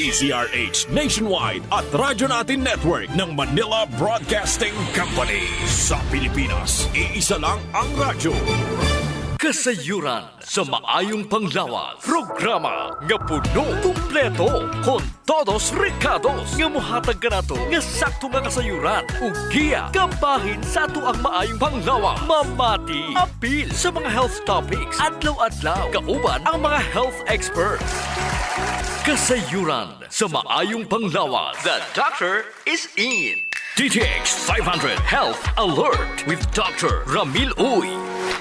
DZRH Nationwide at Radyo Natin Network ng Manila Broadcasting Company. Sa Pilipinas, iisa lang ang radyo. Kasayuran sa maayong panglawas. Programa nga puno, kumpleto, con todos recados. Nga muhatag ka na to, nga sakto nga kasayuran. Ugiya, kabahin sa ato ang maayong panglawas. Mamati, apil sa mga health topics. Adlaw-adlaw, kauban ang mga health experts. Kasayuran sa maayong panglawas. The doctor is in. DTX 500 Health Alert with Dr. Ramil Uy.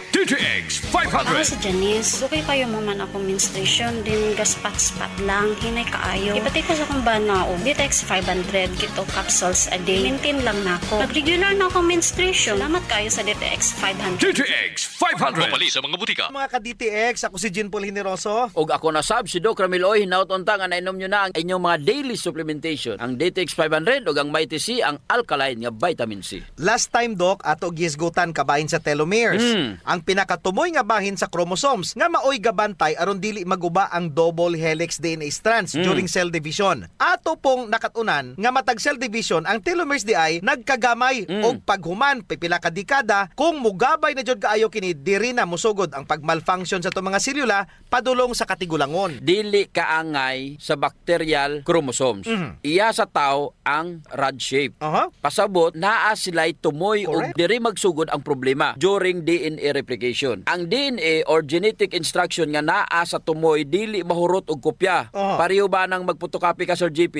DTX Ako 500. si Janice. Dugay kayo man ako menstruation din gaspat-spat lang hinay kaayo. Ipatay ko sa kong bana o DTX 500 kito capsules a day. Maintain lang na ako. Pag regular na ako menstruation, salamat kayo sa DTX 500. DTX 500. Mamali sa mga butika. Mga ka-DTX, ako si Jean Paul Hineroso. Og ako na sab si Doc Ramil Oy, hinaut unta nga nainom nyo na ang inyong mga daily supplementation. Ang DTX 500 ug ang Mighty C, ang alkaline nga vitamin C. Last time, Doc, ato gisgutan kabahin sa telomeres. Ang pinakatumoy nga bahin sa chromosomes nga maoy gabantay aron dili maguba ang double helix DNA strands during cell division. Ato pong nakatunan nga matag cell division ang telomeres di ay nagkagamay og paghuman pipila ka dekada kung mugabay na jud kaayo kini diri na musugod ang pagmalfunction sa to mga selula padulong sa katigulangon. Dili kaangay sa bacterial chromosomes. Iya sa tao ang rod shape. Aha. Pasabot, naa sila'y tumoy o Correct. diri magsugod ang problema during DNA replication. Ang DNA or genetic instruction nga naa sa tumoy dili mahurot og kopya. Pareho ba nang magpotocopy ka, Sir GP?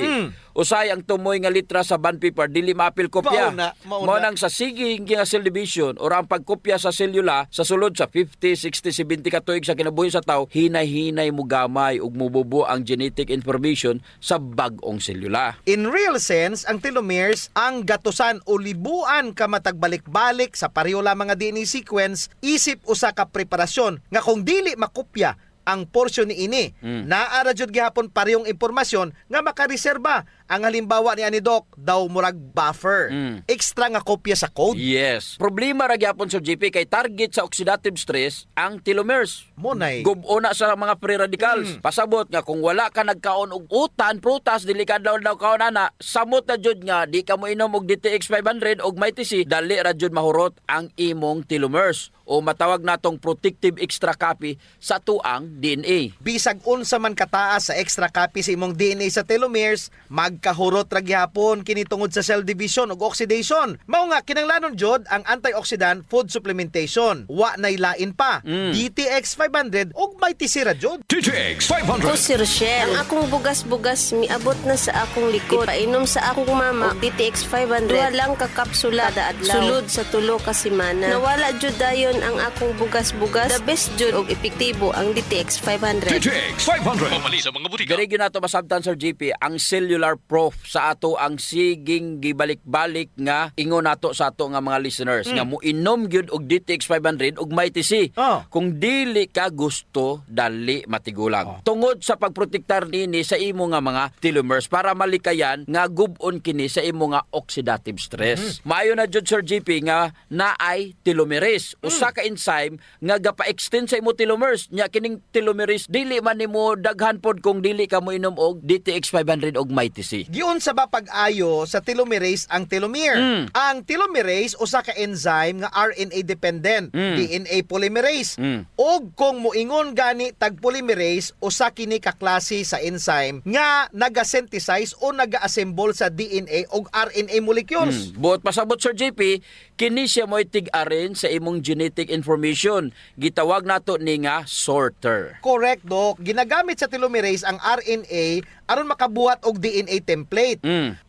Usay ang tumoy nga litra sa bond paper dili maapil kopya. Mauna. Mao nang sa siging nga cell division or ang pagkopya sa selula sa sulod sa 50, 60, 70 ka tuig sa kinabuhi sa tao, hinay-hinay mo gamay ug mububo ang genetic information sa bag-ong selula. In real sense, ang telomeres ang gatusan o libuan ka matagbalik-balik sa pareho lamang nga DNA sequence isip usa ka preparasyon nga kung dili makopya ang porsyon ni ini naara jud gihapon parehong impormasyon nga makareserba. Ang halimbawa ni ani Doc daw murag buffer extra nga kopya sa code. Yes. Problema ra gyapon Sir GP kay target sa oxidative stress ang telomeres. Monay. Gubo na sa mga free radicals. Pasabot nga kung wala ka nagkaon og utan, prutas, dili ka daw kaon ana, samot na jud nga di ka mo inom og DTX 500 og Mighty C, dali ra jud mahurot ang imong telomeres o matawag natong protective extra copy sa tuang DNA. Bisag unsa man kataas sa extra copy sa imong DNA sa telomeres, magkahurot ra gyapon kini tungod sa cell division ug oxidation. Mao nga kinahanglanon jud ang antioxidant food supplementation. Wa nay lain pa. DTX 500 ug Mighty C ra jud. DTX Ako 500. si Rochelle. Ang akong bugas-bugas miabot na sa akong likod. Ipainom sa akong mama og DTX 500. Duha lang ka kapsula kada adlaw. Sulod sa tulo ka semana. Nawala jud dayon ang akong bugas-bugas. The best jud og epektibo ang DTX 500. DTX 500. Mamali sa mga butika. Diri gyud nato masabtan Sir GP ang cellular proof sa ato ang siging gibalik-balik nga ingon nato sa ato nga mga listeners nga moinom gyud og DTX 500 ug Mighty C. Kung dili ka gusto dali matigulang. Tungod sa pagprotektar nini sa imo nga mga telomeres para malikayan nga gub-on kini sa imo nga oxidative stress. Maayo na jud Sir GP nga naay telomerase, usa ka enzyme nga gapa-extend sa imo telomeres. Nya kining telomerase dili man nimo daghan pod kung dili ka mo inom og DTX 500 og Mighty C. Giun sa ba pag-ayo sa telomerase ang telomere. Ang telomerase usa ka enzyme nga RNA dependent, DNA polymerase. Og kung moingon gani tag polymerase usa kini ka klase sa enzyme nga naga-synthesize o naga-assemble sa DNA og RNA molecules. Buot pasabot Sir JP, kini siya mo'y tig-arin sa imong genetic information. Gitawag nato ni nga sorter. Correct, Doc. Ginagamit sa telomerase ang RNA aron makabuhat og DNA template.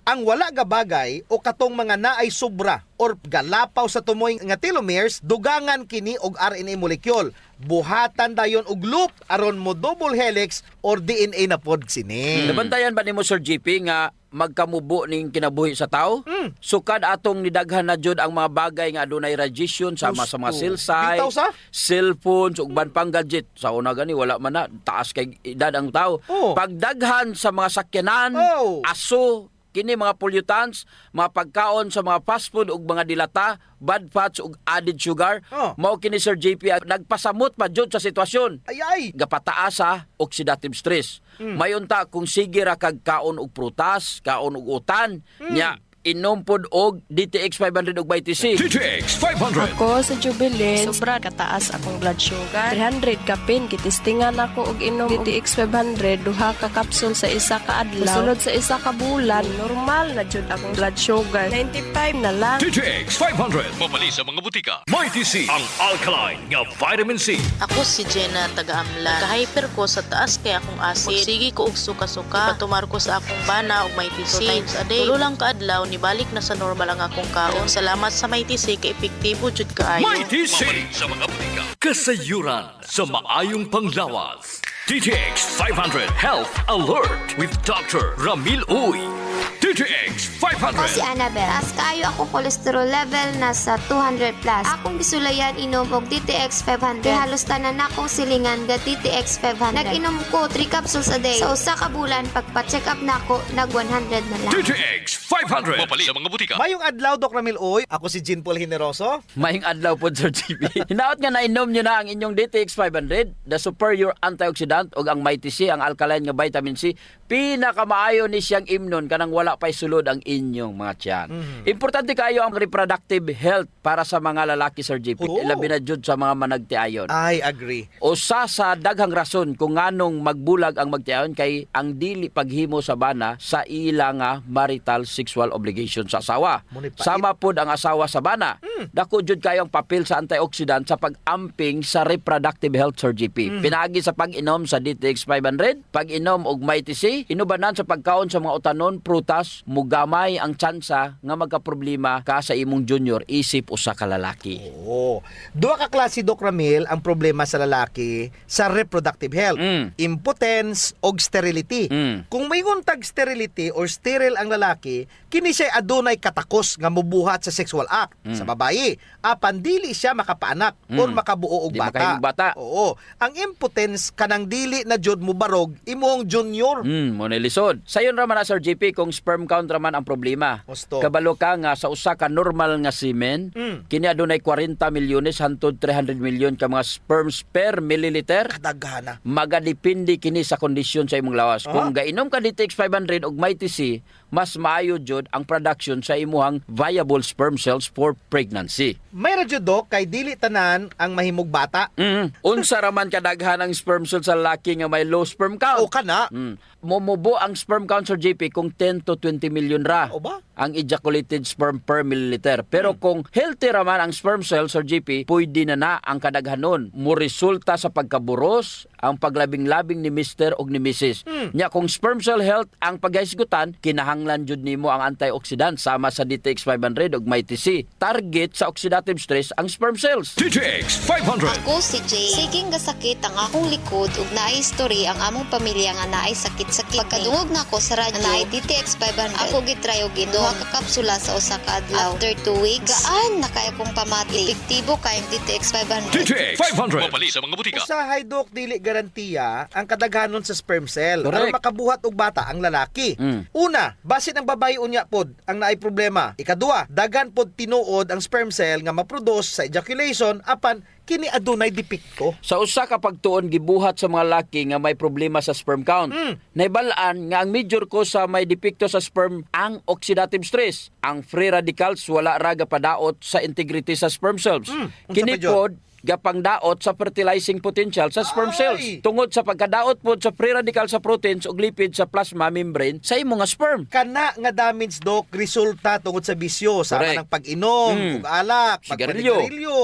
Ang wala nga bagay o katong mga naay sobra or galapaw sa tumoy nga telomeres, dugangan kini og RNA molecule. Buhatan dayon og loop aron mo double helix or DNA na pod sini. Nabantayan ba nimo Sir JP nga magkamubo ning kinabuhi sa tao? Sukad atong nidaghan na jud ang mga bagay nga adunay radiation sama sa mga Gusto. cell site, Bitaw sa? cellphones ug ban pang gadget. Sa una gani wala man na taas kay edad ang tao. Oh. Pagdaghan sa mga sakyanan, Oh. aso, kini mga pollutants, mga pagkaon sa mga fast food ug mga dilata, bad fats ug added sugar, mao kini Sir JP nagpasamot pa jud sa sitwasyon. Ay. Gapataas sa oxidative stress. Mayunta kung sige ra kag kaon og prutas, kaon og utan, nya inom pod og DTX 500 ug BTC. DTX 500. Ako sa Jubilee, sobra kataas akong blood sugar. 300 kapin, kitistingan ako og inom DTX 500, duha ka kapsul sa isa ka adlaw. Sulod sa isa ka bulan, normal na jud akong blood sugar. 95 na lang. DTX 500. Mabali sa mga butika. Mighty C, ang alkaline nga vitamin C. Ako si Jenna, taga-Amlan. Naka-hyper ko sa taas kay akong acid. Sige ko og suka-suka. Ipatumar ko sa akong bana og may TC. 2 times a day. Tulo lang kaadlaw, nibalik na sa normal ang akong kaon. Salamat sa may TC, kay epektibo jud kaayo. Mighty C. Mabali sa mga butika. Kasayuran sa maayong panglawas. DTX 500. Health Alert with Dr. Ramil Uy. DTX Ako si 500. Annabel. As kaayo ako cholesterol level nasa 200 plus. Akong gisulayan inom og DTX 500. Kay halos tanan akong silingan ga DTX 500. Nag-inom ko 3 capsules a day. Sa usa ka bulan pagpa-check up nako nag 100 na lang. DTX 500. Mabali sa mga butika. Mayong adlaw, Doc Ramil Uy. Ako si Jean Paul Generoso. Mayong adlaw po, Sir JP. Hinaot nga nainom nyo na ang inyong DTX 500, the superior antioxidant o ang Mighty C, ang alkaline nga vitamin C. Pinakamaayo ni siyang imnon kanang wala pa'y sulod ang inyong mga tiyan. Importante kayo ang reproductive health para sa mga lalaki, Sir JP. Oo. Labi na jud sa mga managtiayon. I agree. Usa sa daghang rason kung nganong magbulag ang magtiayon kay ang dili paghimo sa bana sa ila nga marital sexual obligation sa asawa. Munipait. Sama pod ang asawa sa bana. Dako jud kayo ang papel sa antioxidant sa pag-amping sa reproductive health, Sir JP. Pinaagi sa pag-inom sa DTX 500, pag-inom og Mighty C, inubanan sa pagkaon sa mga utanon, prutas, mugamay ang tsansa nga magkaproblema ka sa imong junior isip usa ka lalaki. Oo. Duha ka klase, Doc Ramil, ang problema sa lalaki sa reproductive health. Impotence o sterility. Kung may tag sterility or sterile ang lalaki, kini siya adunay katakos nga mobuhat sa sexual act sa babae. Apan dili siya makapaanak or makabuo og Di bata. makahimong bata. Oo. Ang impotence kanang dili na jud mo barog imong junior. Mo na lisod. Sayon ra man na, Sir JP, kung sperm count ra man ang problema. Gusto. Kabalo ka nga sa usa ka normal nga semen, kini adunay 40 milyones hangtod 300 milyon ka mga sperms per milliliter. Daghana. Magadepende kini sa kondisyon sa imong lawas. Kung gainom ka DTX 500 og Mighty C, mas maayo jud ang production sa imuhang viable sperm cells for pregnancy. May radyo, Doc, kay dili tanan ang mahimog bata. Unsa ra man kadaghan ang sperm cells sa lalaki nga may low sperm count? O kana. Momubo ang sperm count, Sir JP, kung 10 to 20 million ra O ba? ang ejaculated sperm per milliliter. Pero kung healthy raman ang sperm cell, Sir JP, pwede na ang kadaghanon. Muresulta sa pagkaburos ang paglabing-labing ni Mr. o ni Mrs. Nya kung sperm cell health ang paghisgutan, kinahanglan jud nimo ang antioxidant sama sa DTX 500 ug Mighty C. Target sa oxidative stress ang sperm cells. DTX 500. Ako si Jay. Siging gasakit ang akong likod ug naay history ang among pamilya nga naay sakit-sakit. Pagkadungog na ako sa radyo, naay DTX 500. Ako gitry og duha ka kapsula sa usa ka adlaw. After 2 weeks, gaan na kay akong pamati. Epektibo kay ang DTX 500. DTX 500. Mabali sa mga butika. Usahay, Doc, dili garantiya ang kadaghanon sa sperm cell Correct. aron makabuhat og bata ang lalaki. Una, basin ang babae unya pod ang naay problema. Ikaduha, daghan pod tinuod ang sperm cell nga maproduce sa ejaculation apan kini adunay depekto. Sa usa ka pagtuon gibuhat sa mga laki nga may problema sa sperm count. Naibal-an nga ang major cause sa may depekto sa sperm ang oxidative stress. Ang free radicals wala ra gapadaot sa integrity sa sperm cells. Unsa Kini pa jud? pod gapangdaot sa fertilizing potential sa sperm cells. Tungod sa pagkadaot pod sa free radical sa proteins ug lipid sa plasma membrane sa imong nga sperm. Kana nga damage, Doc, resulta tungod sa bisyo sama Correct. ng pag-inom ug alak, Sigarilyo. pagpanigarilyo,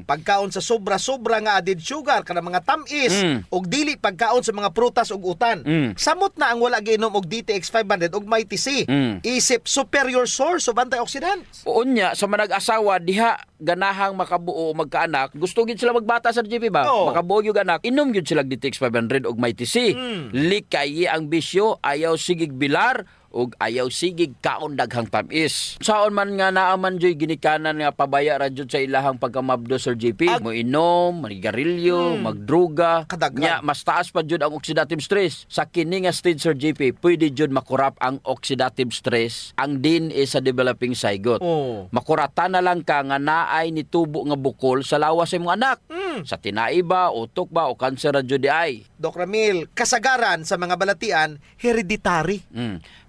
pagkaon sa sobra-sobra nga added sugar kana mga tamis ug dili pagkaon sa mga prutas ug utan. Samot na ang wala giinom og DTX 500 ug Mighty C. Isip superior source of antioxidants. Unya sa manag-asawa diha ganahang makabuo o magkaanak, gusto gid sila magbata sa GP ba? Oo. Makabuo yung anak, inom gid sila DTX 500 og Mighty C. Likayi ang bisyo, ayaw sigig bilar ug ayaw sigig kaon daghang tamis. Saon man nga naaman joy ginikanan nga pabaya ra jud sa ilahang pagkamabdo Sir JP, mo inom, manigarilyo, magdruga, nya mas taas pa jud ang oxidative stress. Sa kini nga stage Sir JP, pwede jud makurap ang oxidative stress ang DNA sa developing zygote. Makuratan na lang ka nga naay nitubo nga bukol sa lawas sa imong anak. Sa tinai ba, utok ba, o kanser ra jud di ay. Doc Ramil, kasagaran sa mga balatian, hereditary.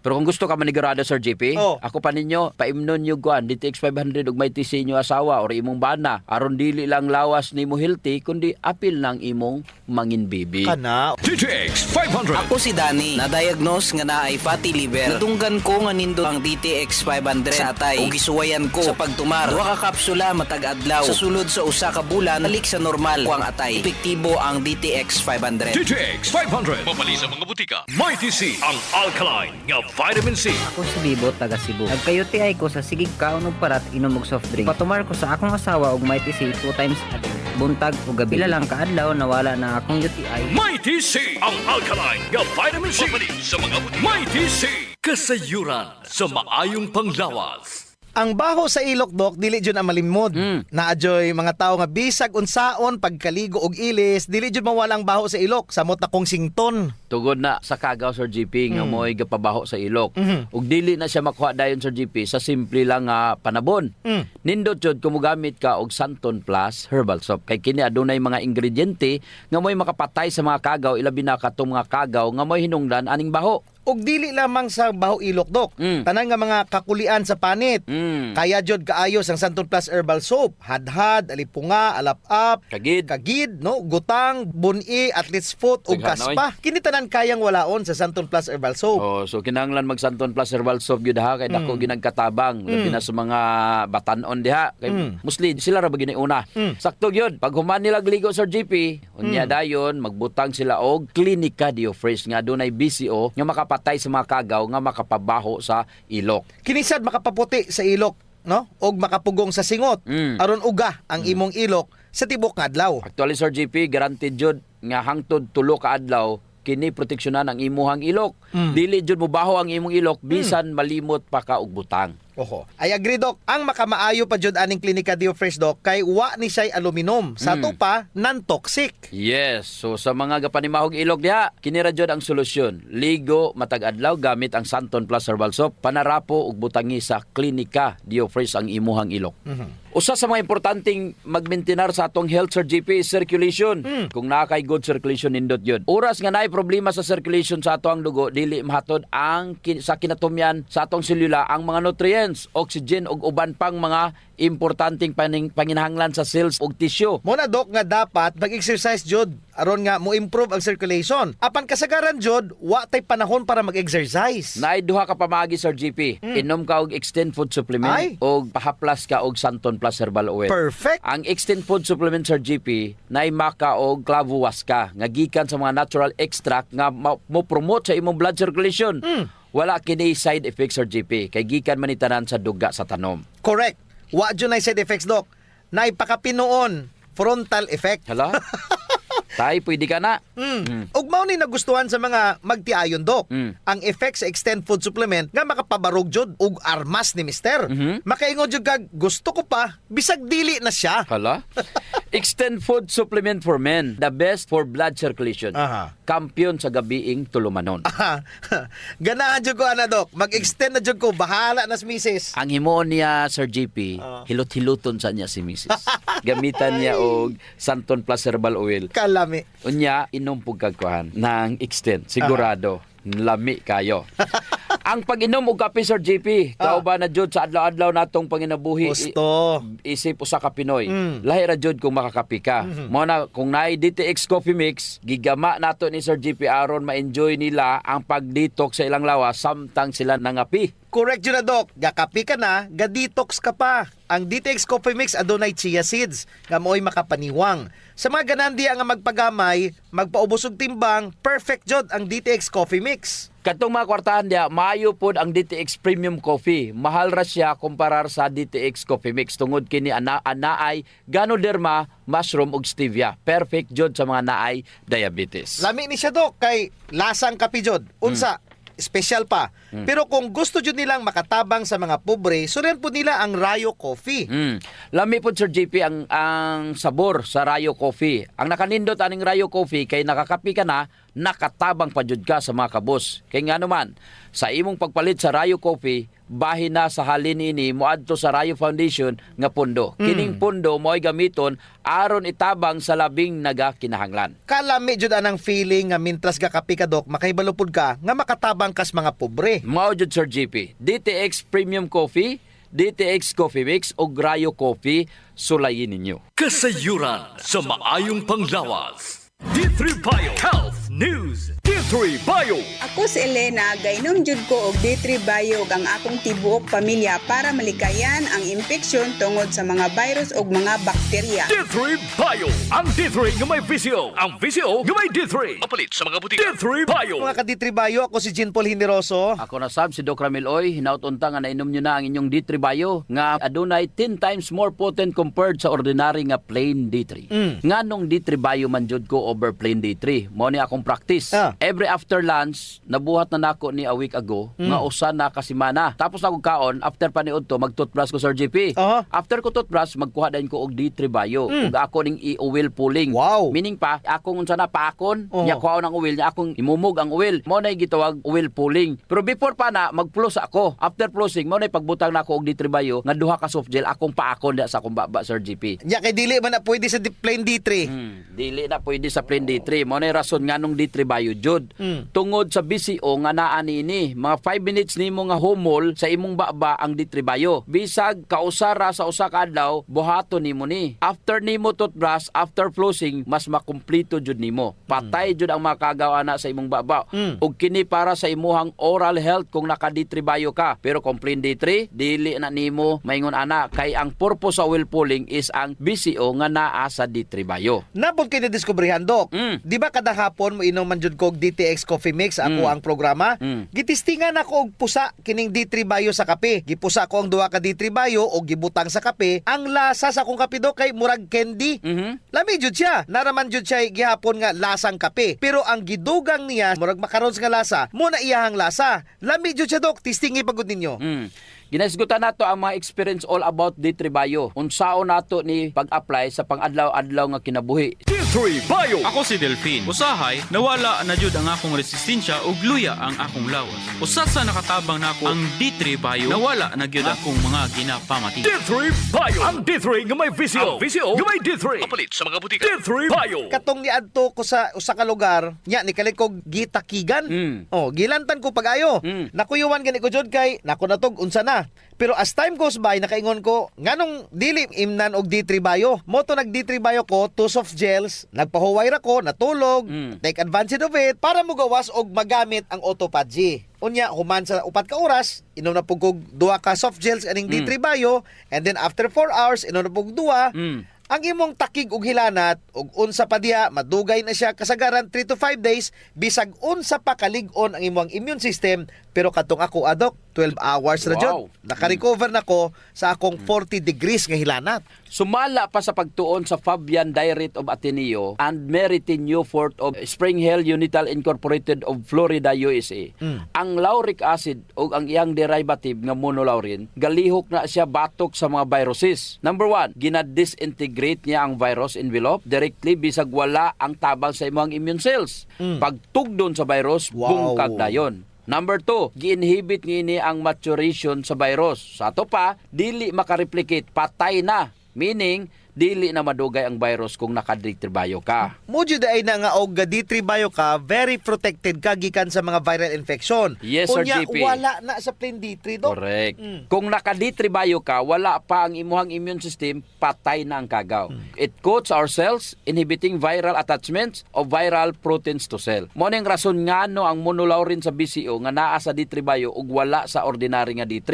Pero kung gusto ka manigurado Sir JP, ako pa ninyo, paimnon nyo kuan, DTX 500 ug may tisi nyo asawa or imong bana. Aron dili lang lawas ni mo healthy, kundi apil ng imong mangin baby. Kana. DTX 500. Ako si Danny, na-diagnose nga naay fatty liver. Natunggan ko nga nindo ang DTX 500 sa atay. Ug gisuwayan ko sa pagtumar. Duha ka kapsula matag adlaw. Sa sulod sa usa ka bulan, balik sa normal ko ang atay. Epektibo ang DTX 500. DTX 500. Mabali sa mga butika. Mighty C, ang alkaline nga vitamin C. Ako si Bibo, taga Cebu. Nagka-UTI ko sa sigig kaon og parat inom og soft drink. Patumar ko sa akong asawa og Mighty C 2 times a day. Buntag o gabi. Pila lang kaadlaw nawala na akong UTI. Mighty C, ang alkaline nga vitamin C. Mabali sa mga butika. Mighty C. Kasayuran sa maayong panglawas. Ang baho sa ilok, Doc, dili jud ang malimod. Naadyoy mga tao nga bisag unsaon pagkaligo og ilis, dili jud mawala ang baho sa ilok. Samot na kong sington. Tugod na sa kagaw Sir JP nga mo'y gapabaho sa ilok. Ug dili na siya makuha dayon Sir JP sa simple lang nga panabon. Nindot jud kung mogamit ka og Santon Plus herbal soap. Kay kini adunay mga ingrediente nga mo'y makapatay sa mga kagaw, ilabi na katong mga kagaw nga mo'y hinungdan aning baho. Og dili lamang sa baho ilok, Doc. Tanan nga mga kakulian sa panit. Kaya jud kaayos ang Santon Plus herbal soap. Hadhad, alipunga, alap-ap, kagid, no, gutang, buni, athlete's foot ug kaspa. Kini tanan kayang walaon sa Santon Plus herbal soap. So kinahanglan mag Santon Plus herbal soap gyud ha kay dako ginagkatabang labi na sa mga batanon diha kay mostly sila ra ba giniuna. Sakto gyud pag human nila ligo Sir JP, unya dayon magbutang sila og Clinica Diofresh nga dunay BCO nga makapatay sa mga kagaw nga makapabaho sa ilok. Kinisad makapaputi sa ilok, no? Og makapugong sa singot. Aron uga ang imong ilok sa tibok nga adlaw. Actually Sir JP, guaranteed jud nga hangtod 3 ka adlaw kini proteksyonan ang imuhang ilok. Dili jud mo baho ang imong ilok bisan malimot pa ka og butang. Oho. I agree, Doc. Ang makamaayo pa jud aning Clinica Diofresh, Doc, kay wa ni siya'y aluminum. Sa to pa, non-toxic. Yes. So sa mga gapanimahog ilok diha, kini ra jud ang solusyon. Ligo matag adlaw gamit ang Santon Plus herbal soap. Panarapo ug butangi sa Clinica Diofresh ang imuhang ilok. Usa sa mga importanteng magmaintenar sa atong health Sir JP is circulation. Kung nakay good circulation nindot yun. Oras nga naay problema sa circulation sa atong dugo, dili mahatod ang sa kinatumyan sa atong selula ang mga nutrients, oxygen ug uban pang mga importanteng panginahanglan sa cells ug tissue. Muna, Doc, nga dapat mag-exercise jud aron nga mo improve ang circulation. Apan kasagaran jud wa tay panahon para mag-exercise. Naay duha ka pamagi Sir JP. Inom ka og Extend Food Supplement ug pahaplas ka og Santon Plus Herbal Oil. Perfect. Ang Extend Food Supplement Sir JP naay maka og clavo waska nga gikan sa mga natural extract nga mo promote sa imong blood circulation. Wala kini side effects Sir JP kay gikan man itanan sa duga sa tanom. Correct. Wa jud nay side effects, Doc. Naipakapinuon frontal effect. Hala? Tay, pwede ka na. Ug mao ni nagustuhan sa mga magtiayon, Doc. Ang effect sa Extend Food Supplement nga makapabarog jud ug armas ni Mister. Makaingon jud kag gusto ko pa bisag dili na siya. Hala? Extend Food Supplement for Men, the best for blood circulation. Kampiyon sa gabiing tulumanon. Ganahan jud ko ana, Doc. Mag-extend na jud ko, bahala na si Mrs. Ang himoon niya Sir JP, hilot-hiluton sa niya si Mrs. Gamitan niya og Santon Plus Herbal Oil. Kalami. Unya inom pug kagkuhan ng Extend. Sigurado lami kayo. Ang pag-inom og kape Sir JP, kauban na jud sa adlaw-adlaw natong panginabuhi. Gusto. Isip usa ka Pinoy. Lahi ra jud kung makakape ka. Mo na kung naay DTX Coffee Mix, gigama nato ni Sir JP aron ma-enjoy nila ang pag-detox sa ilang lawas samtang sila nangapi. Correct yun na, Doc. Gakapi ka na, ga-detox ka pa. Ang DTX Coffee Mix adunay chia seeds nga mo'y makapaniwang. Sa mga ganandiya nga magpagamay, magpaubos og timbang, perfect jud ang DTX Coffee Mix. Katong mga kwartahan diya, maayo pod ang DTX Premium Coffee. Mahal ra siya kumparar sa DTX Coffee Mix tungod kini anaay Ganoderma, mushroom ug stevia. Perfect jud sa mga naay diabetes. Lami ni siya, Doc, kay lasang kape jud. Unsa? special pa. Pero kung gusto jud nilang makatabang sa mga pobre, surian po nila ang Rayo Coffee. Lami po Sir JP ang sabor sa Rayo Coffee. Ang nakanindot aning Rayo Coffee kay nakakapi ka na, nakatabang pa jud ka sa mga kabos. Kay nga naman, sa imong pagpalit sa Rayo Coffee, bahin na sa halin ini moadto sa Rayo Foundation nga pundo. Kining pundo mo'y gamiton aron itabang sa labing nagakinahanglan. Kalami jud anang feeling nga mintras ga kapi ka dok, makaibalupod ka nga makatabang kas mga pobre. Mao jud Sir JP, DTX Premium Coffee, DTX Coffee Mix o Rayo Coffee, sulayin ninyo. Kasayuran sa maayong panglawas. D3 Bio Health News. D3 Bio. Ako si Elena, gainom jud ko og D3 Bio ang akong tibuok pamilya para malikayan ang infeksyon tungod sa mga virus ug mga bakterya. D3 Bio. Ang D3 nga may VCO. Ang VCO nga may D3. Mapalit sa mga butika. D3 Bio. Mga ka-D3 Bio, ako si Jean Paul Hineroso. Ako na sab si Doc Ramil Oy, hinautunta nga nainom nyo na ang inyong D3 Bio nga adunay 10 times more potent compared sa ordinary nga plain D3. Nganong D3 Bio man jud ko over plain D3. Mao ni akong practice. Every after lunch, nabuhat na nako ni a week ago nga usa na ka semana. Tapos ako kaon, after paniud to, mag-toothbrush ko Sir JP. After ko toothbrush, magkuha din ko og D3 Bio. Ug ako ning i-oil pulling. Wow. Meaning pa, akong unsa na paakon, nya kuha ng oil, nya akong imumog ang oil. Mao na gitawag oil pulling. Pero before pa na, mag-floss ako. After flossing, mao na pagbutang nako og D3 Bio nga duha ka soft gel akong paakon sa akong baba Sir JP. Nya kay dili man na pwede sa plain D3. Dili na pwede sa plain D3. Mao na rason nganong D3 Bio jud. Tungod sa BCO nga naa nini, mga 5 minutes nimo nga humol sa imong baba ang D3 Bio. Bisag kausara sa usa ka adlaw, buhaton nimo ni. After nimo toothbrush, after flossing, mas makumpleto jud nimo. Patay jud ang makagawa na sa imong baba. Ug kini para sa imuhang oral health kung naka D3 Bio ka. Pero kung plain D3, dili na nimo maingon ana kay ang purpose sa oil pulling is ang BCO nga naa sa D3 Bio. Napod kay nadiskubrihan Dok. Di ba kada hapon mo inom man jud kog DTX Coffee Mix ako ang programa? Gitistingan ako og pusa kining D3 Bio sa kape. Gipusa ko ang duha ka D3 Bio og gibutang sa kape. Ang lasa sa akong kape Dok kay murag candy. Lami jud siya. Naraman jud siya gihapon nga lasang kape. Pero ang gidugang niya murag makarons nga lasa, mo na iyahang lasa. Lami jud siya Dok. Tistingi pagud ninyo. Ginasgutan nato ang mga experience all about D3 Bio. Unsaon nato ni pag-apply sa pang-adlaw-adlaw nga kinabuhi. D3 Bio. Ako si Delphine. Usahay, nawala na jud ang akong resistensya ug luya ang akong lawas. Usa sa nakatabang nako ang D3 Bio, nawala na gyud akong mga ginapamati. D3 Bio. Ang D3 nga may VCO. Ang VCO nga may D3. Mapalit sa mga butika. D3 Bio. Katong niadto ko sa usa ka lugar, nya ni kalikog gitakigan. Gilantan ko pag-ayo. Nakuyuwan gani ko jud kay nako natog unsa na. Pero as time goes by, nakaingon ko, nganong dili imnan og D3 Bio. Moto nag D3 Bio ko, 2 soft gels, nagpahuway ra ko, natulog, take advantage of it, para mo gawas og magamit ang autophagy. Unya, human sa 4 ka oras, inom na po kog 2 ka soft gels aning D3 Bio, and then after 4 hours, inom na po kog 2, ang imong takig ug hilanat ug unsa pa diha madugay na siya kasagaran 3 to 5 days bisag unsa pa kalig-on ang imong immune system. Pero katong ako adok 12 hours ra jud. Naka-recover nako sa akong 40 degrees nga hilanat. Sumala pa sa pagtuon sa Fabian Diary of Ateneo and Meritin Newfort of Spring Hill Unital Incorporated of Florida, USA. Ang lauric acid o ang iyang derivative nga monolaurin, galihok na siya batok sa mga viruses. Number 1, ginadisintegrate niya ang virus envelope directly bisag wala ang tabang sa imong immune cells. Pagtugdon sa virus, bungkag dayon. Number 2, gi-inhibit niini ang maturation sa virus. Sa ato pa, dili makareplicate, patay na. Meaning, dili na madugay ang virus kung naka-D3 Bio ka. Mudyo ay na nga og D3 Bio ka, very protected ka gikan sa mga viral infection. Yes, Sir Unya, JP. wala na sa plain D3 do. Correct. Kung naka-D3 Bio ka, wala pa ang imuhang immune system, patay na ang kagaw. It coats our cells, inhibiting viral attachments of viral proteins to cell. Mo ning rason ngano ang monolaurin sa BCO nga naa sa D3 Bio ug wala sa ordinary nga D3.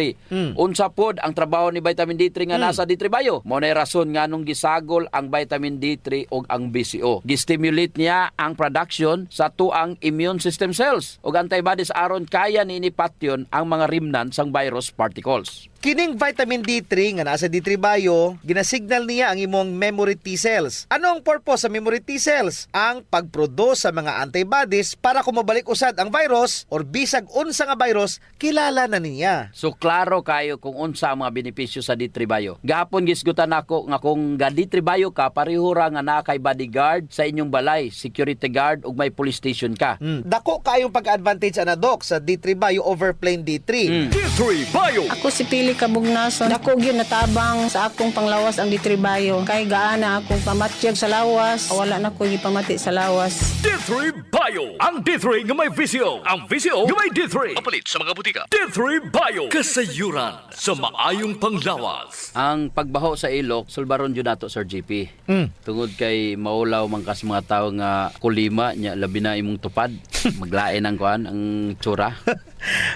Unsa pod ang trabaho ni vitamin D3 nga nasa D3 Bio? Mo nay rason nganong gisagol ang vitamin D3 ug ang BCO. Gistimulate niya ang production sa tuang immune system cells ug antibodies aron kaya ni patyon ang mga remnants sang virus particles. Kining vitamin D3 nga nasa D3 Bio, ginasignal niya ang imong memory T cells. Ano ang purpose sa memory T cells? Ang pagproduce sa mga antibodies para kumabalik usad ang virus or bisag unsa nga virus, kilala na niya. So klaro kayo kung unsa ang mga benepisyo sa D3 Bio. Gahapon gisgutan nako nga kung ga D3 Bio ka, pareho ra nga naa kay bodyguard sa inyong balay, security guard ug may police station ka. Dako kayong pag-advantage ana Doc sa D3 Bio over plain D3. D3 Bio. Ako si Pili Kabugnason. Dako gyud natabang sa akong panglawas ang D3 Bio. Kay gaana akong pamatyag sa lawas, wala na ko gipamati sa lawas. D3 Bio. Ang D3 nga may visio. Ang visio nga may D3. Papalit sa mga butika. D3 Bio. Kasayuran sa maayong panglawas. Ang pagbaho sa ilok, sulbaron jud nato Sir JP. Tungod kay maulaw man kas mga tawo nga kulima nya labi na imong tupad. Maglain ang kuan ang tsura.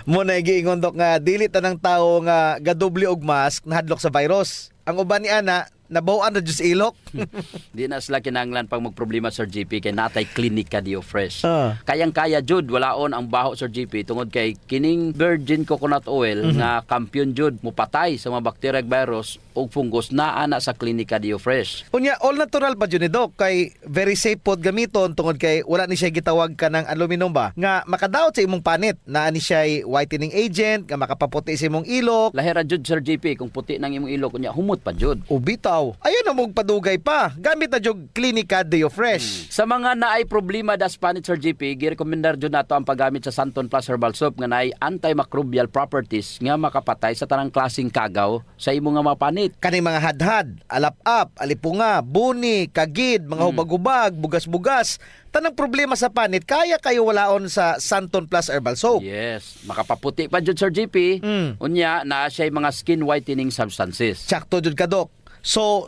Mo na giingon Doc nga dili tanang tawo nga gadoble og mask nahadlok sa virus. Ang uban ni ana nabawan na jud sa ilok. Di na sila kinanglan pag magproblema Sir JP kay natay klinika Dio Fresh. Kayang-kaya jud walaon ang baho Sir JP tungod kay kining virgin coconut oil nga kampiyon jud mupatay sa mga bakterya ug virus ug fungus naa na sa klinika Dio Fresh. Unya all natural pa jud ni Doc kay very safe pod gamiton tungod kay wala ni siya gitawag ka ng aluminum ba nga makadaot sa imong panit. Naa ni siya whitening agent nga makapaputi sa imong ilok. Lahira jud Sir JP kung puti nang imong ilok unya humot pa jud. Ubitaw. Ayun na mong padugay pa. Gamit na jud klinika Dio Fresh. Sa mga naay problema das panit Sir JP, girekomendar jud nato ang paggamit sa Santon Plus Herbal Soap nga naay antimicrobial properties nga makapatay sa tanang klaseng kagaw sa imong nga mga panit. Kaning mga hadhad, alap-ap, alipunga, buni, kagid, mga hubag-hubag, bugas-bugas, tanang problema sa panit, kaya kayo walaon sa Santon Plus Herbal Soap. Yes, makapaputi pa jud Sir JP. Unya na siya mga skin whitening substances. Sakto jud ka Doc. So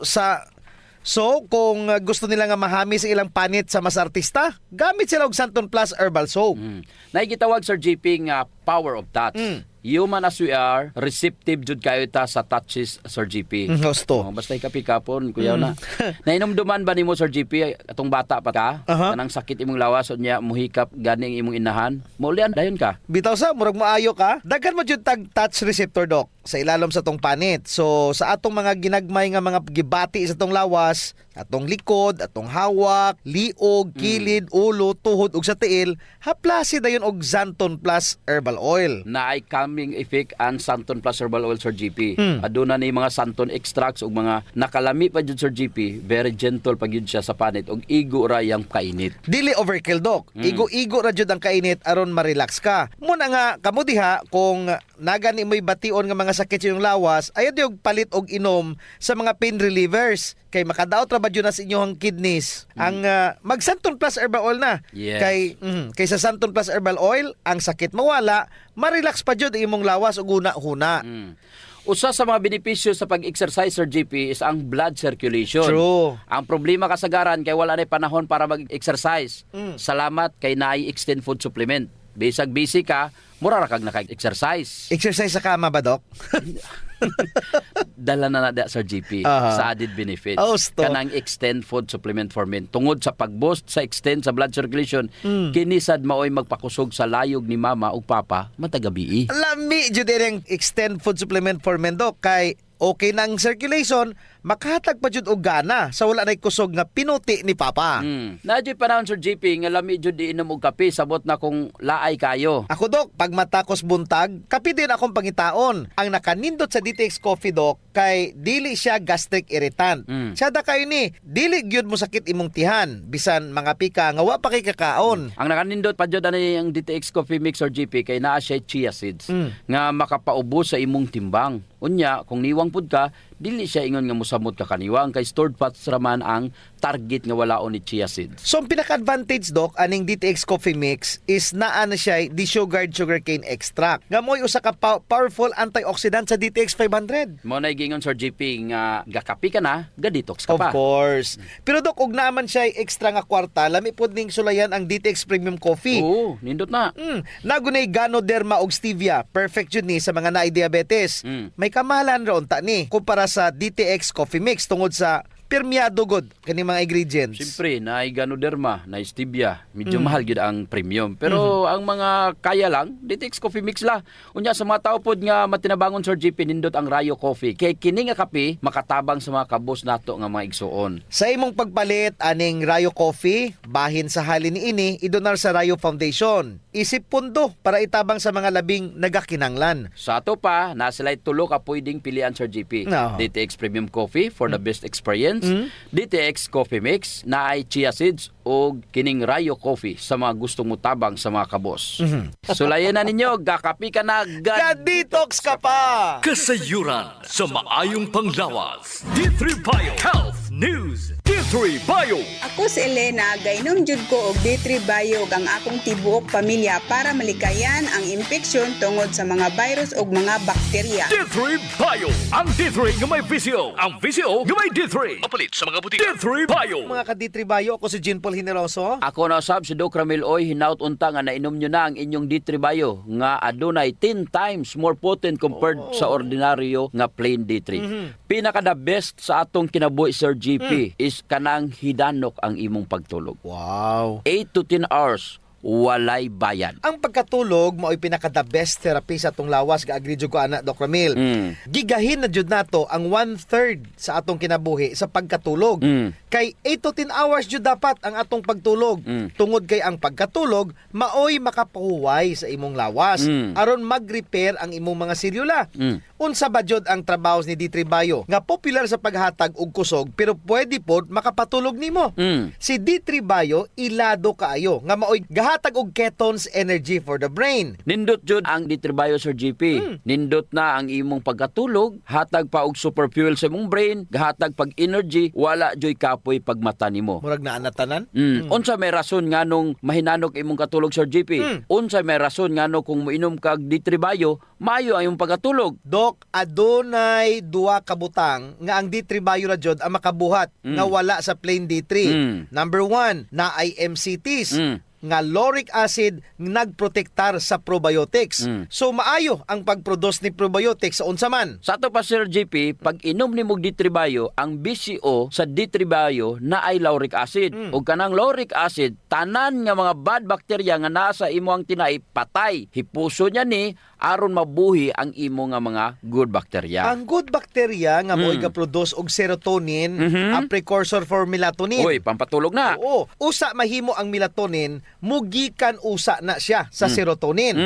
kung gusto nila nga mahami sa ilang panit sa mas artista, gamit sila og Santon Plus Herbal Soap. Naigitawag Sir JP nga power of touch. Human as we are, receptive jud kayo ta sa touches Sir JP. Gusto. Basta ikapikapon, kuyaw na. Nainomduman ba nimo Sir JP atong bata pa ka? Kanang sakit imong lawas unya muhikap ganing imong inahan. Maulian dayon ka. Bitaw sa murag maayo ka. Daghan mo jud tag touch receptor Doc sa ilalom sa tong panit. So sa atong mga ginagmay nga mga gibati sa tong lawas, atong likod, atong hawak, liog, kilid, ulo, tuhod ug sa tiil, haplasi dayon og Santon Plus Herbal Oil. Naay calming effect ang Santon Plus Herbal Oil Sir JP. Aduna ni mga Santon extracts ug mga nakalami pa jud Sir JP, very gentle pa gyud siya sa panit ug igo ra yang kainit. Dili overkill Doc. Igo-igo ra jud ang kainit aron ma-relax ka. Muna nga kamo diha kung nagani mo'y bation nga mga sakit sa iyong lawas, ayaw diog palit og inom sa mga pain relievers kay makadaot ra ba jud na sa inyong kidneys. Ang mag Santon Plus Herbal Oil na. Yes. Kay sa Santon Plus Herbal Oil, ang sakit mawala, ma-relax pa jud imong lawas ug una-huna. Usa sa mga benepisyo sa pag-exercise Sir JP is ang blood circulation. True. Ang problema kasagaran kay wala na panahon para mag-exercise. Salamat kay naay extend food supplement. Bisag busy ka, mura ra kag naka-exercise. Exercise sa kama ba Doc? Dala na nada Sir JP sa added benefits. Kanang extend food supplement for men. Tungod sa pag-boost sa extend sa blood circulation, kinisad maoy magpakusog sa layog ni mama ug papa matagabi. Lami jud ang extend food supplement for men Doc kay okay nang circulation, makahatag pa jud og gana sa wala nay kusog nga pinuti ni papa. Nadyo panahon Sir JP nga lami jud iinom og kape sabot na kung laay kayo. Ako Doc, pag matakos buntag, kape din akong pangitaon. Ang nakanindot sa DTX Coffee Doc kay dili siya gastric irritant. Siya da kayo ni, dili gyud mo sakit imong tihan bisan mga pika nga wa pa kay kakaon. Ang nakanindot pa jud ani ang DTX Coffee Mix Sir JP kay naa siya chia seeds nga makapaubos sa imong timbang. Unya kung niwang pud ka, dili siya ingon nga musamot ka kaniwang kay stored fats raman ang target nga walaon ni chia seeds. So ang pinaka-advantage Doc aning DTX Coffee Mix is naa na siya desugared sugarcane extract. Nga mo'y usa ka powerful antioxidant sa DTX 500. Mo na gingon Sir JP nga gakapi ka na, ga-detox ka pa. Of course. Pero Doc, ug naman siya extra nga kwarta, lami pud ning sulayan ang DTX Premium Coffee. Oo, nindot na. Nagunay Ganoderma og stevia, perfect jud ni sa mga naay diabetes. May kamahalan ra unta ni kumpara sa DTX Coffee Mix tungod sa Permiado god kani mga ingredients. Siyempre, na Ganoderma, na Stevia, medyo mahal gyud ang premium. Pero ang mga kaya lang, DTX Coffee Mix la. Unya sa mga tao pod nga matinabangon Sir JP nindot ang Rayo Coffee. Kay kini nga kape makatabang sa mga kabos nato nga mga igsuon. Sa imong pagpalit aning Rayo Coffee, bahin sa halin niini idonar sa Rayo Foundation. Isip pundo para itabang sa mga labing nagakinanglan. Sa ato pa, nasilay tulo ka pwedeng pilian Sir JP. No. DTX Premium Coffee for the best experience. DTX Coffee Mix na ay chia seeds o kining Rayo Coffee sa mga gustong mutabang sa mga kabos. Sulayan na ninyo, gakapi ka na, Detox ka pa! Kasayuran sa maayong panglawas. D3 Bio Health News. D3 Bio. Ako si Elena, gainom jud ko og D3 Bio ang akong tibuok pamilya para malikayan ang impeksyon tungod sa mga virus ug mga bakterya. D3 Bio. Ang D3 nga may VCO. Ang VCO nga may D3. Mapalit sa mga butika. D3 Bio. Mga ka-D3 Bio, ako si Jean Paul Hineroso. Ako na sab si Doc Ramil Oy, hinaut unta nga nainom nyo na ang inyong D3 Bio nga adunay 10 times more potent compared sa ordinaryo nga plain D3. Pinaka the best sa atong kinabuhi Sir GP is kanang hidanok ang imong pagtulog. Wow. 8 to 10 hours walay bayad. Ang pagkatulog mao'y pinaka the best therapy sa atong lawas gaagri jud ko ana Doc Ramil. Gigahin na jud nato ang 1/3 sa atong kinabuhi sa pagkatulog. Kay 8 to 10 hours jud dapat ang atong pagtulog. Tungod kay ang pagkatulog mao'y makapahuway sa imong lawas aron mag-repair ang imong mga selula. Unsa ba jud ang trabaho ni D3 Bio nga popular sa paghatag og kusog pero pwede pod makapatulog nimo. Si D3 Bio ilado kaayo nga mao'y gahatag og ketones energy for the brain. Nindot jud ang D3 Bio Sir GP. Nindot na ang imong pagkatulog, hatag pa og super fuel sa imong brain, gahatag pag energy, wala joy kapoy pagmata nimo. Murag naa natanan? Unsa may rason nganong mahinanok imong katulog Sir GP? Unsa may rason ngano kung moinom kag D3 Bio, maayo ang imong pagkatulog? Dok, adunay duwa ka butang nga ang D3 Bio ra jud ang makabuhat nga wala sa plain D3. Number 1, na ay MCTs. Nga lauric acid nagprotektar sa probiotics. So maayo ang pagproduce ni probiotics sa unsa man. Sa ato pa Sir JP, pag inom ni mog D3 Bio, ang BCO sa D3 Bio na ay lauric acid. Ug kanang lauric acid, tanan nga mga bad bacteria nga nasa imo ang tinai patay. Hipuso niya ni aron mabuhi ang imo nga mga good bacteria. Ang good bacteria nga mo'y ga-produce og serotonin, a precursor for melatonin. Uy, pampatulog na. Oo. Usa mahimo ang melatonin, mugikan usa na siya sa serotonin.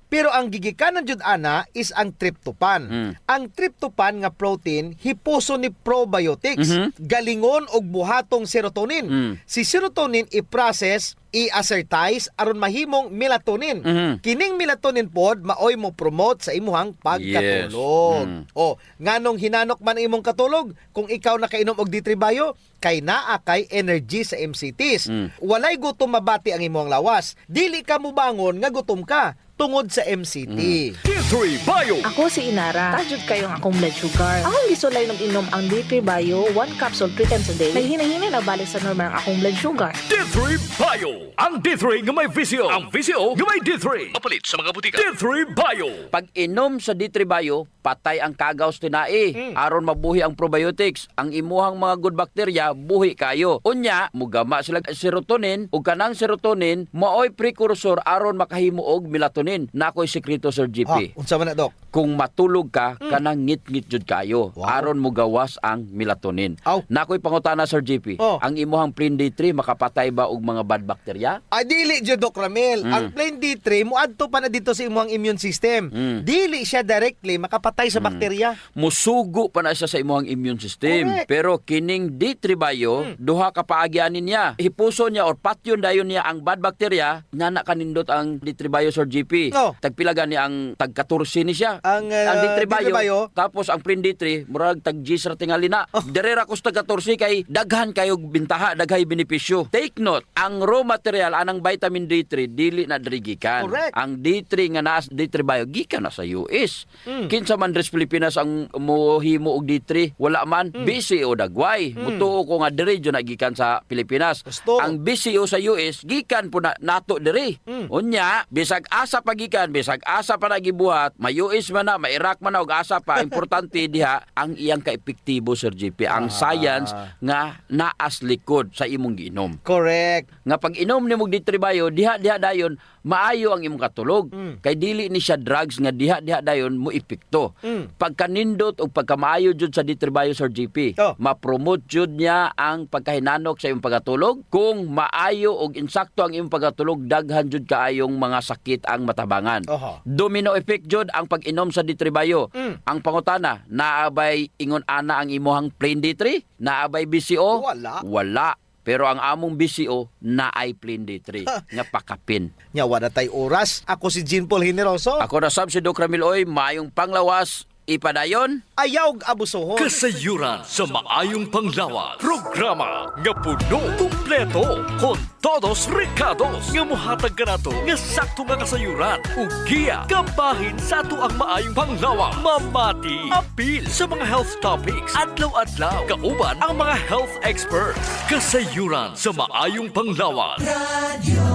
Pero ang gigikanan jud ana is ang tryptophan. Ang tryptophan nga protein hipuso ni probiotics, galingon og buhatong serotonin. Si serotonin i-process, i-assertize aron mahimong melatonin. Kining melatonin pod maoy mo promote sa imuhang pagkatulog. O, nganong hinanok man imong katulog kung ikaw nakainom og D3 Bio kay naa kay energy sa MCTs. Walay gutom mabati ang imong lawas. Dili ka mobangon nga gutom ka tungod sa MCT. D3 Bio. Ako si Inara. Tajud kayo ang akong blood sugar. Akong gisulay ng inom ang D3 Bio, 1 capsule 3 times a day. Naghinay-hinay na balik sa normal ang akong blood sugar. D3 Bio. Ang D3 nga may VCO. Ang VCO nga may D3. Mapalit sa mga butika. D3 Bio. Pag inom sa D3 Bio, patay ang kagaws tinai. Aron mabuhi ang probiotics. Ang imuhang mga good bacteria, buhi kayo. Unya, mugama sila serotonin. Ug kanang serotonin, maoy precursor aron makahimo og melatonin. Nakoy sekreto Sir GP. Unsa man na Dok? Kung matulog ka, kanang ngit-ngit jud kayo. Aron mo gawas ang melatonin. Nakoy pangutana Sir GP. Ang imuhang plain D3 makapatay ba og mga bad bacteria? Dili jud Doc Ramel. Ang plain D3 muadto pa na dito sa imuhang immune system. Dili siya directly makapatay sa bakterya. Musugo pa na siya sa imuhang immune system. Correct. Pero kining D3 Bio, duha ka paagyanin niya. Hipuso niya or patyon dayon niya ang bad bacteria, nana kanindot ang D3 Bio Sir GP. Tagpilagan ni ang tag-14 ni siya. Ang D3 Bio, Bio. tapos ang plain D3 murag tag-10 ra tingali na. Derera ko sa tag-14 kay daghan kayo bintaha, daghay benepisyo. Take note, ang raw material anang vitamin D3 dili na drigikan. Correct. Ang D3 nga naa D3 Bio gikan na sa US. Kinsa man dres Pilipinas ang mohimo og D3, wala man BCO dagway. Mutuo ko nga diri jud nagikan sa Pilipinas. Ang BCO sa US gikan po na nato diri. Unya bisag asap pagikan bisag asa pa na gibuhat, mayuis man na, mairak man na og asa pa, importante diha ang iyang kaepektibo Sir JP, ang science nga naas likod sa imong giinom. Correct. Nga pag inom nimo D3 Bio, diha dayon maayo ang imong katulog. Kay dili ni siya drugs nga diha dayon mo epekto. Pagkanindot o pagkamaayo jud sa D3 Bio Sir JP, ma-promote jud niya ang pagkahinanok sa imong pagkatulog. Kung maayo og insakto ang imong pagkatulog, daghan jud kaayong mga sakit ang matabangan. Domino effect jud ang pag-inom sa D3 Bio. Ang pangutana, naabay ingon ana ang imuhang plain D3? Naabay BCO? Wala. Pero ang among BCO na ay plain D3 nga pakapin. Nya wala tay oras. Ako si Jean Paul Generoso. Ako na sab si Doc Ramil Oy, maayong panglawas, ipadayon. Ayaw abusohon. Kasayuran sa maayong panglawas. Programa nga puno, kumpleto, con todos recados. Nga muhatag ka na to, nga sakto nga kasayuran. Ug giya, kabahin sa ato ang maayong panglawas. Mamati, apil sa mga health topics. Adlaw-adlaw, kauban ang mga health experts. Kasayuran sa maayong panglawas. Radio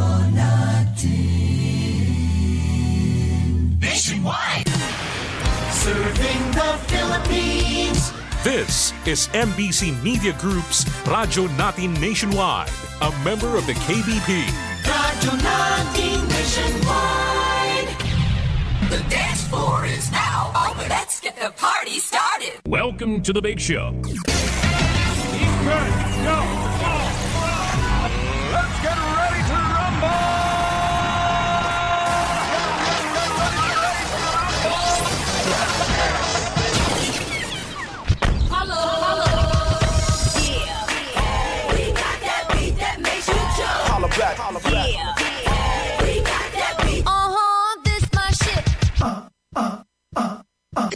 Nationwide. Serving the Philippines. This is MBC Media Group's Radyo Natin Nationwide, a member of the KBP. Radio Natin Nationwide. The dance floor is now open. Let's get the party started. Welcome to the Big Show. Let's get ready to rumble. This my shit.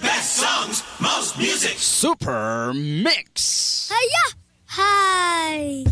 Best songs, most music. Super Mix. Hiya! Hi!